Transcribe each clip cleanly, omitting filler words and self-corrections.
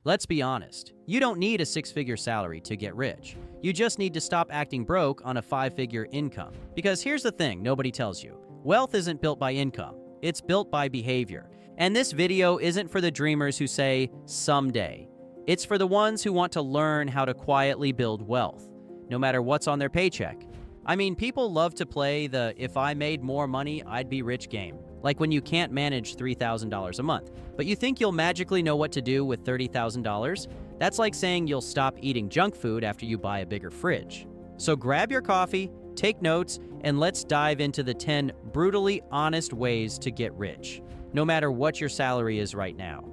Let's be honest, you don't need a six-figure salary to get rich. You just need to stop acting broke on a five-figure income. Because here's the thing nobody tells you. Wealth isn't built by income, it's built by behavior. And this video isn't for the dreamers who say, someday. It's for the ones who want to learn how to quietly build wealth, no matter what's on their paycheck. I mean, people love to play the if I made more money, I'd be rich game. Like when you can't manage $3,000 a month, but you think you'll magically know what to do with $30,000? That's like saying you'll stop eating junk food after you buy a bigger fridge. So grab your coffee, take notes, and let's dive into the 10 brutally honest ways to get rich, no matter what your salary is right now.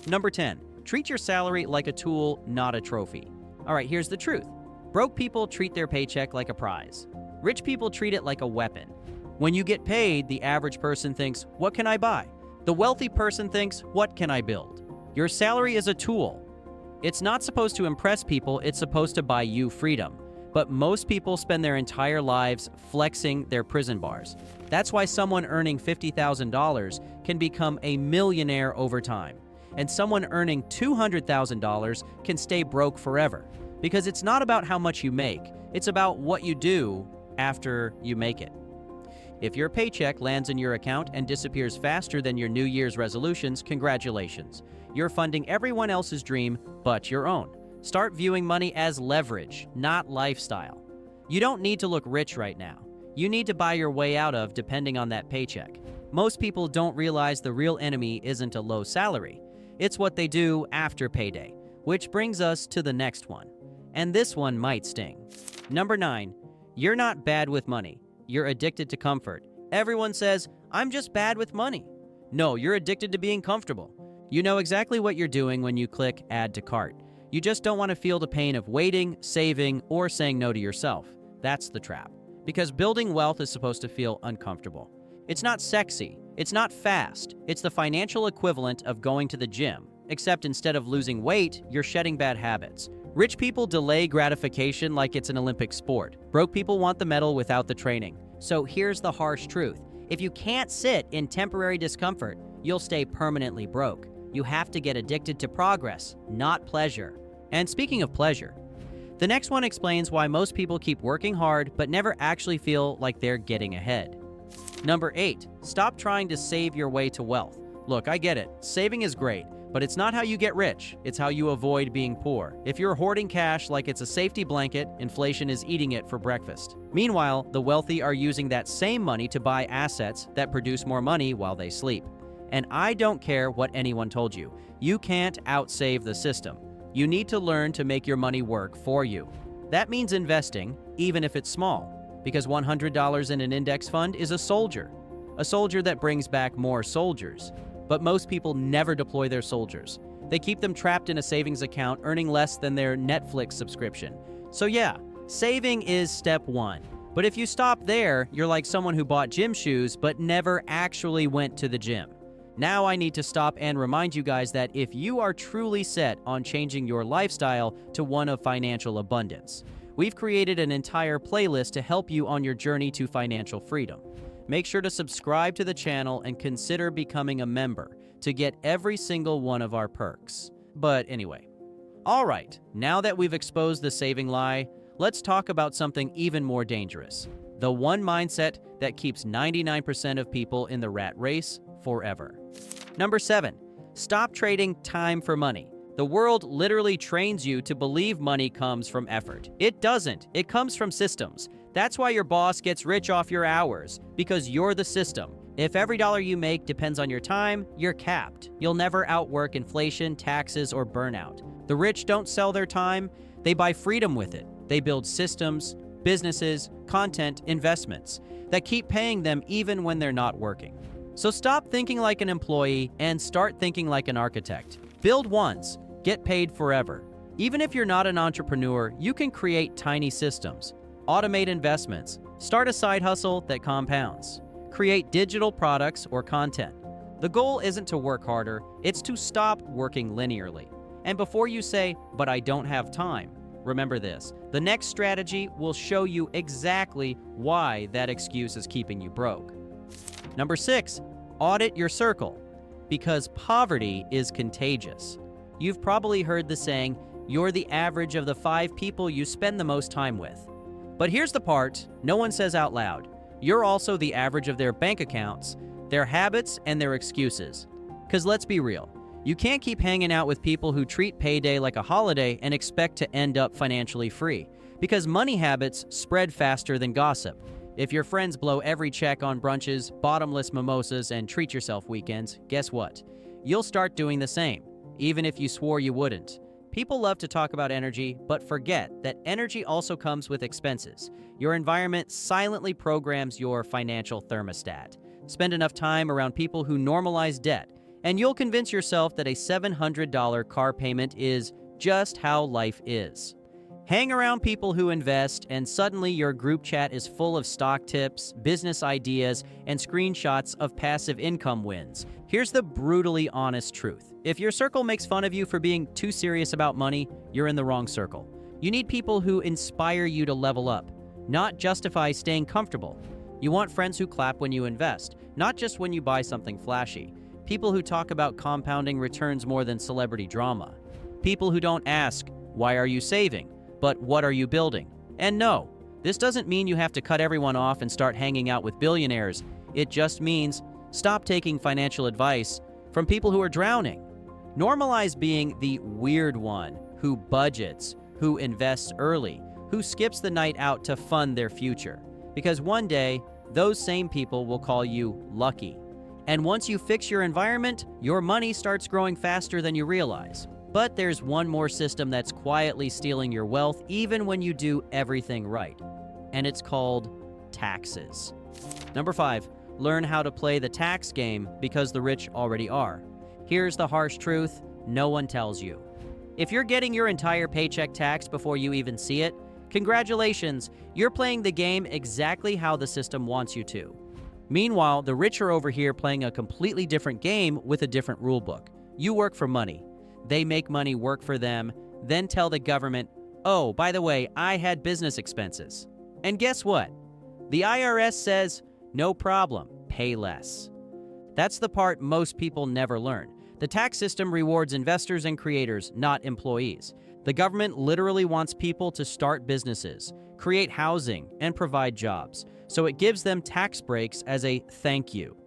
Number 10, treat your salary like a tool, not a trophy. All right, here's the truth. Broke people treat their paycheck like a prize. Rich people treat it like a weapon. When you get paid, the average person thinks, what can I buy? The wealthy person thinks, what can I build? Your salary is a tool. It's not supposed to impress people, it's supposed to buy you freedom. But most people spend their entire lives flexing their prison bars. That's why someone earning $50,000 can become a millionaire over time. And someone earning $200,000 can stay broke forever. Because it's not about how much you make, it's about what you do after you make it. If your paycheck lands in your account and disappears faster than your New Year's resolutions, congratulations. You're funding everyone else's dream but your own. Start viewing money as leverage, not lifestyle. You don't need to look rich right now. You need to buy your way out of depending on that paycheck. Most people don't realize the real enemy isn't a low salary. It's what they do after payday, which brings us to the next one. And this one might sting. Number 9, you're not bad with money. You're addicted to comfort. Everyone says, I'm just bad with money. No, you're addicted to being comfortable. You know exactly what you're doing when you click Add to Cart. You just don't want to feel the pain of waiting, saving, or saying no to yourself. That's the trap. Because building wealth is supposed to feel uncomfortable. It's not sexy. It's not fast. It's the financial equivalent of going to the gym. Except instead of losing weight, you're shedding bad habits. Rich people delay gratification like it's an Olympic sport. Broke people want the medal without the training. So here's the harsh truth. If you can't sit in temporary discomfort, you'll stay permanently broke. You have to get addicted to progress, not pleasure. And speaking of pleasure, the next one explains why most people keep working hard but never actually feel like they're getting ahead. Number 8, stop trying to save your way to wealth. Look, I get it. Saving is great. But it's not how you get rich, it's how you avoid being poor. If you're hoarding cash like it's a safety blanket, inflation is eating it for breakfast. Meanwhile, the wealthy are using that same money to buy assets that produce more money while they sleep. And I don't care what anyone told you. You can't outsave the system. You need to learn to make your money work for you. That means investing, even if it's small, because $100 in an index fund is a soldier that brings back more soldiers. But most people never deploy their soldiers. They keep them trapped in a savings account earning less than their Netflix subscription. So yeah, saving is step 1. But if you stop there, you're like someone who bought gym shoes but never actually went to the gym. Now I need to stop and remind you guys that if you are truly set on changing your lifestyle to one of financial abundance, we've created an entire playlist to help you on your journey to financial freedom. Make sure to subscribe to the channel and consider becoming a member to get every single one of our perks. But anyway, all right, now that we've exposed the saving lie, let's talk about something even more dangerous. The one mindset that keeps 99% of people in the rat race forever. Number 7, stop trading time for money. The world literally trains you to believe money comes from effort. It doesn't. It comes from systems. That's why your boss gets rich off your hours, because you're the system. If every dollar you make depends on your time, you're capped. You'll never outwork inflation, taxes, or burnout. The rich don't sell their time, they buy freedom with it. They build systems, businesses, content, investments that keep paying them even when they're not working. So stop thinking like an employee and start thinking like an architect. Build once, get paid forever. Even if you're not an entrepreneur, you can create tiny systems. Automate investments, start a side hustle that compounds, create digital products or content. The goal isn't to work harder, it's to stop working linearly. And before you say, but I don't have time, remember this. The next strategy will show you exactly why that excuse is keeping you broke. Number 6, audit your circle, because poverty is contagious. You've probably heard the saying, you're the average of the 5 people you spend the most time with. But here's the part no one says out loud. You're also the average of their bank accounts, their habits, and their excuses. Because let's be real, you can't keep hanging out with people who treat payday like a holiday and expect to end up financially free. Because money habits spread faster than gossip. If your friends blow every check on brunches, bottomless mimosas, and treat yourself weekends, guess what? You'll start doing the same, even if you swore you wouldn't. People love to talk about energy, but forget that energy also comes with expenses. Your environment silently programs your financial thermostat. Spend enough time around people who normalize debt, and you'll convince yourself that a $700 car payment is just how life is. Hang around people who invest, and suddenly your group chat is full of stock tips, business ideas, and screenshots of passive income wins. Here's the brutally honest truth. If your circle makes fun of you for being too serious about money, you're in the wrong circle. You need people who inspire you to level up, not justify staying comfortable. You want friends who clap when you invest, not just when you buy something flashy. People who talk about compounding returns more than celebrity drama. People who don't ask, why are you saving? But what are you building? And no, this doesn't mean you have to cut everyone off and start hanging out with billionaires. It just means stop taking financial advice from people who are drowning. Normalize being the weird one who budgets, who invests early, who skips the night out to fund their future. Because one day, those same people will call you lucky. And once you fix your environment, your money starts growing faster than you realize. But there's one more system that's quietly stealing your wealth even when you do everything right. And it's called taxes. Number 5, learn how to play the tax game because the rich already are. Here's the harsh truth, no one tells you. If you're getting your entire paycheck taxed before you even see it, congratulations, you're playing the game exactly how the system wants you to. Meanwhile, the rich are over here playing a completely different game with a different rulebook. You work for money. They make money work for them, then tell the government, oh, by the way, I had business expenses. And guess what? The IRS says, no problem, pay less. That's the part most people never learn. The tax system rewards investors and creators, not employees. The government literally wants people to start businesses, create housing, and provide jobs. So it gives them tax breaks as a thank you.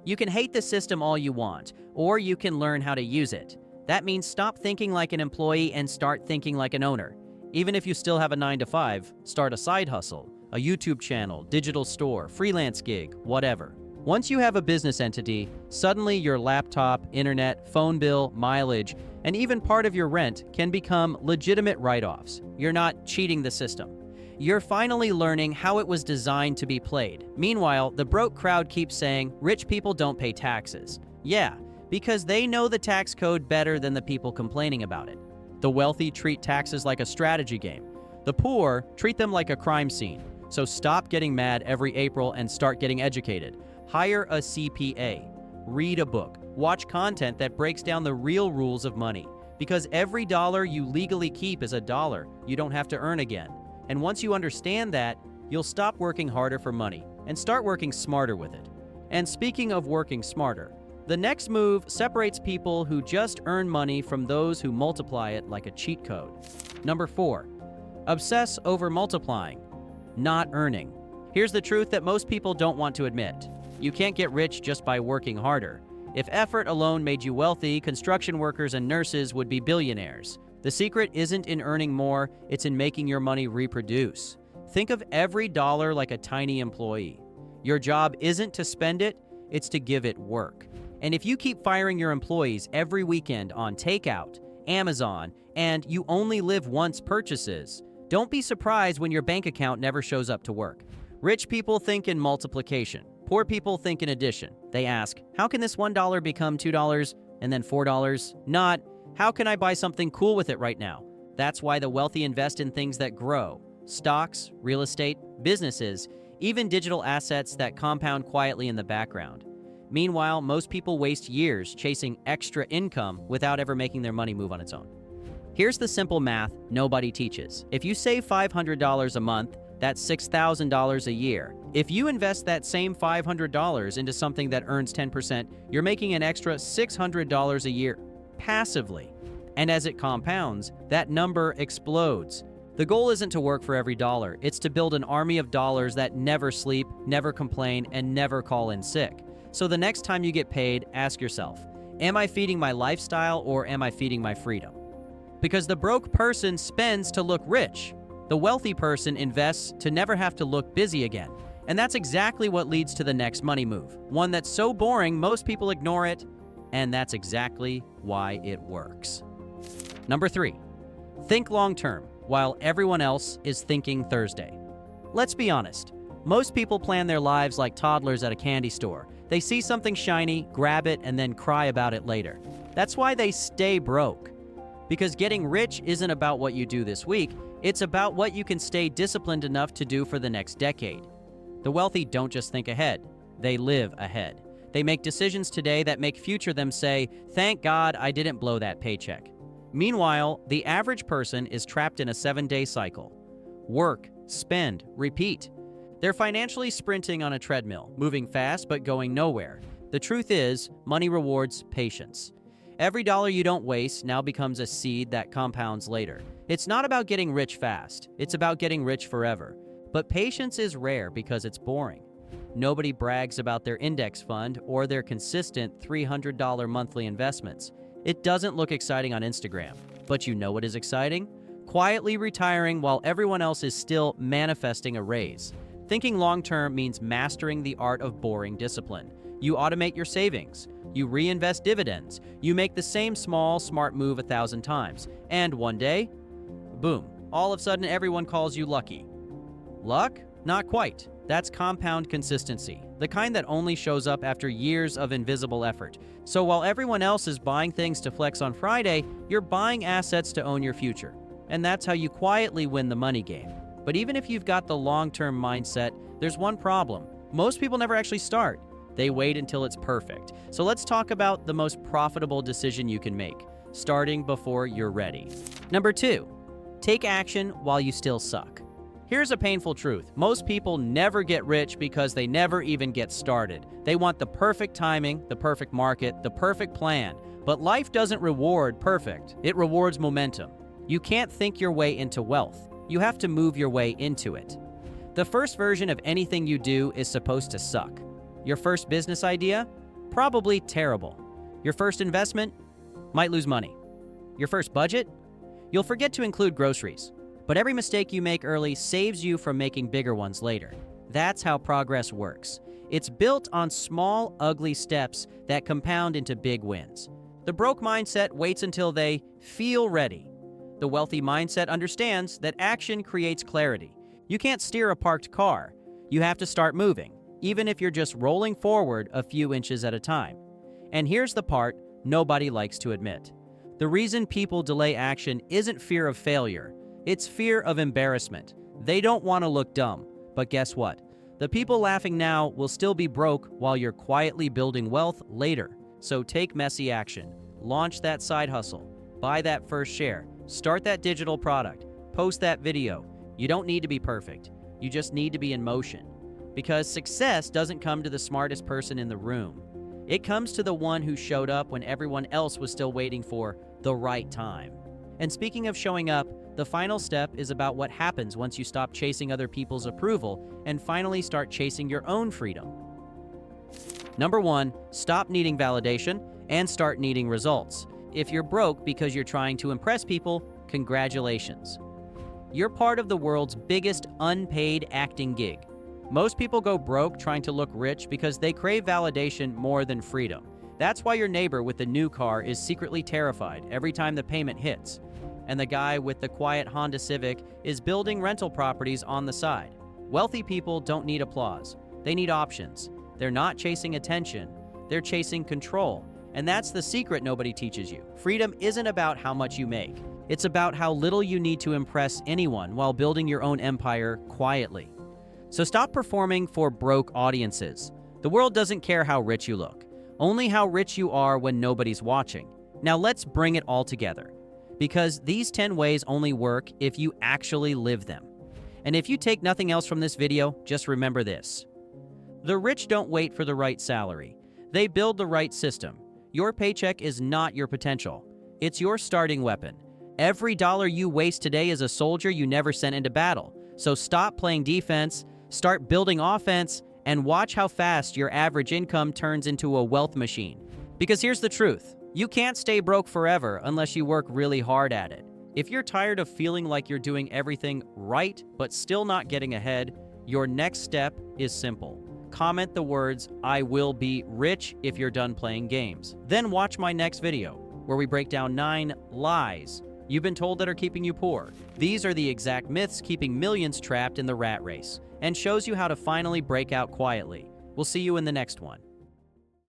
You can hate the system all you want, or you can learn how to use it. That means stop thinking like an employee and start thinking like an owner. Even if you still have a 9-to-5, start a side hustle, a YouTube channel, digital store, freelance gig, whatever. Once you have a business entity, suddenly your laptop, internet, phone bill, mileage, and even part of your rent can become legitimate write-offs. You're not cheating the system. You're finally learning how it was designed to be played. Meanwhile, the broke crowd keeps saying, rich people don't pay taxes. Yeah, because they know the tax code better than the people complaining about it. The wealthy treat taxes like a strategy game. The poor treat them like a crime scene. So stop getting mad every April and start getting educated. Hire a CPA. Read a book. Watch content that breaks down the real rules of money. Because every dollar you legally keep is a dollar you don't have to earn again. And once you understand that, you'll stop working harder for money and start working smarter with it. And speaking of working smarter, the next move separates people who just earn money from those who multiply it like a cheat code. Number 4, obsess over multiplying, not earning. Here's the truth that most people don't want to admit. You can't get rich just by working harder. If effort alone made you wealthy, construction workers and nurses would be billionaires. The secret isn't in earning more, it's in making your money reproduce. Think of every dollar like a tiny employee. Your job isn't to spend it, it's to give it work. And if you keep firing your employees every weekend on takeout, Amazon, and you only live once purchases, don't be surprised when your bank account never shows up to work. Rich people think in multiplication. Poor people think in addition. They ask, how can this $1 become $2 and then $4? Not, how can I buy something cool with it right now? That's why the wealthy invest in things that grow. Stocks, real estate, businesses, even digital assets that compound quietly in the background. Meanwhile, most people waste years chasing extra income without ever making their money move on its own. Here's the simple math nobody teaches. If you save $500 a month, that's $6,000 a year. If you invest that same $500 into something that earns 10%, you're making an extra $600 a year passively. And as it compounds, that number explodes. The goal isn't to work for every dollar, it's to build an army of dollars that never sleep, never complain, and never call in sick. So the next time you get paid, ask yourself, am I feeding my lifestyle or am I feeding my freedom? Because the broke person spends to look rich. The wealthy person invests to never have to look busy again. And that's exactly what leads to the next money move. One that's so boring, most people ignore it, and that's exactly why it works. Number 3, think long-term while everyone else is thinking Thursday. Let's be honest. Most people plan their lives like toddlers at a candy store. They see something shiny, grab it, and then cry about it later. That's why they stay broke. Because getting rich isn't about what you do this week, it's about what you can stay disciplined enough to do for the next decade. The wealthy don't just think ahead, they live ahead. They make decisions today that make future them say, "Thank God I didn't blow that paycheck." Meanwhile, the average person is trapped in a 7-day cycle. Work, spend, repeat. They're financially sprinting on a treadmill, moving fast but going nowhere. The truth is, money rewards patience. Every dollar you don't waste now becomes a seed that compounds later. It's not about getting rich fast, it's about getting rich forever. But patience is rare because it's boring. Nobody brags about their index fund or their consistent $300 monthly investments. It doesn't look exciting on Instagram, but you know what is exciting? Quietly retiring while everyone else is still manifesting a raise. Thinking long-term means mastering the art of boring discipline. You automate your savings. You reinvest dividends. You make the same small, smart move 1,000 times. And one day, boom, all of a sudden everyone calls you lucky. Luck? Not quite. That's compound consistency, the kind that only shows up after years of invisible effort. So while everyone else is buying things to flex on Friday, you're buying assets to own your future. And that's how you quietly win the money game. But even if you've got the long-term mindset, there's one problem. Most people never actually start. They wait until it's perfect. So let's talk about the most profitable decision you can make, starting before you're ready. Number 2, take action while you still suck. Here's a painful truth. Most people never get rich because they never even get started. They want the perfect timing, the perfect market, the perfect plan. But life doesn't reward perfect. It rewards momentum. You can't think your way into wealth. You have to move your way into it. The first version of anything you do is supposed to suck. Your first business idea? Probably terrible. Your first investment? Might lose money. Your first budget? You'll forget to include groceries. But every mistake you make early saves you from making bigger ones later. That's how progress works. It's built on small, ugly steps that compound into big wins. The broke mindset waits until they feel ready. The wealthy mindset understands that action creates clarity. You can't steer a parked car. You have to start moving, even if you're just rolling forward a few inches at a time. And here's the part nobody likes to admit. The reason people delay action isn't fear of failure. It's fear of embarrassment. They don't want to look dumb. But guess what? The people laughing now will still be broke while you're quietly building wealth later. So take messy action. Launch that side hustle. Buy that first share. Start that digital product. Post that video. You don't need to be perfect. You just need to be in motion. Because success doesn't come to the smartest person in the room. It comes to the one who showed up when everyone else was still waiting for the right time. And speaking of showing up, the final step is about what happens once you stop chasing other people's approval and finally start chasing your own freedom. Number 1, stop needing validation and start needing results. If you're broke because you're trying to impress people, congratulations. You're part of the world's biggest unpaid acting gig. Most people go broke trying to look rich because they crave validation more than freedom. That's why your neighbor with the new car is secretly terrified every time the payment hits. And the guy with the quiet Honda Civic is building rental properties on the side. Wealthy people don't need applause. They need options. They're not chasing attention. They're chasing control. And that's the secret nobody teaches you. Freedom isn't about how much you make. It's about how little you need to impress anyone while building your own empire quietly. So stop performing for broke audiences. The world doesn't care how rich you look, only how rich you are when nobody's watching. Now let's bring it all together. Because these 10 ways only work if you actually live them. And if you take nothing else from this video, just remember this. The rich don't wait for the right salary. They build the right system. Your paycheck is not your potential. It's your starting weapon. Every dollar you waste today is a soldier you never sent into battle. So stop playing defense, start building offense, and watch how fast your average income turns into a wealth machine. Because here's the truth. You can't stay broke forever unless you work really hard at it. If you're tired of feeling like you're doing everything right but still not getting ahead, your next step is simple. Comment the words, "I will be rich," if you're done playing games. Then watch my next video, where we break down 9 lies you've been told that are keeping you poor. These are the exact myths keeping millions trapped in the rat race, and shows you how to finally break out quietly. We'll see you in the next one.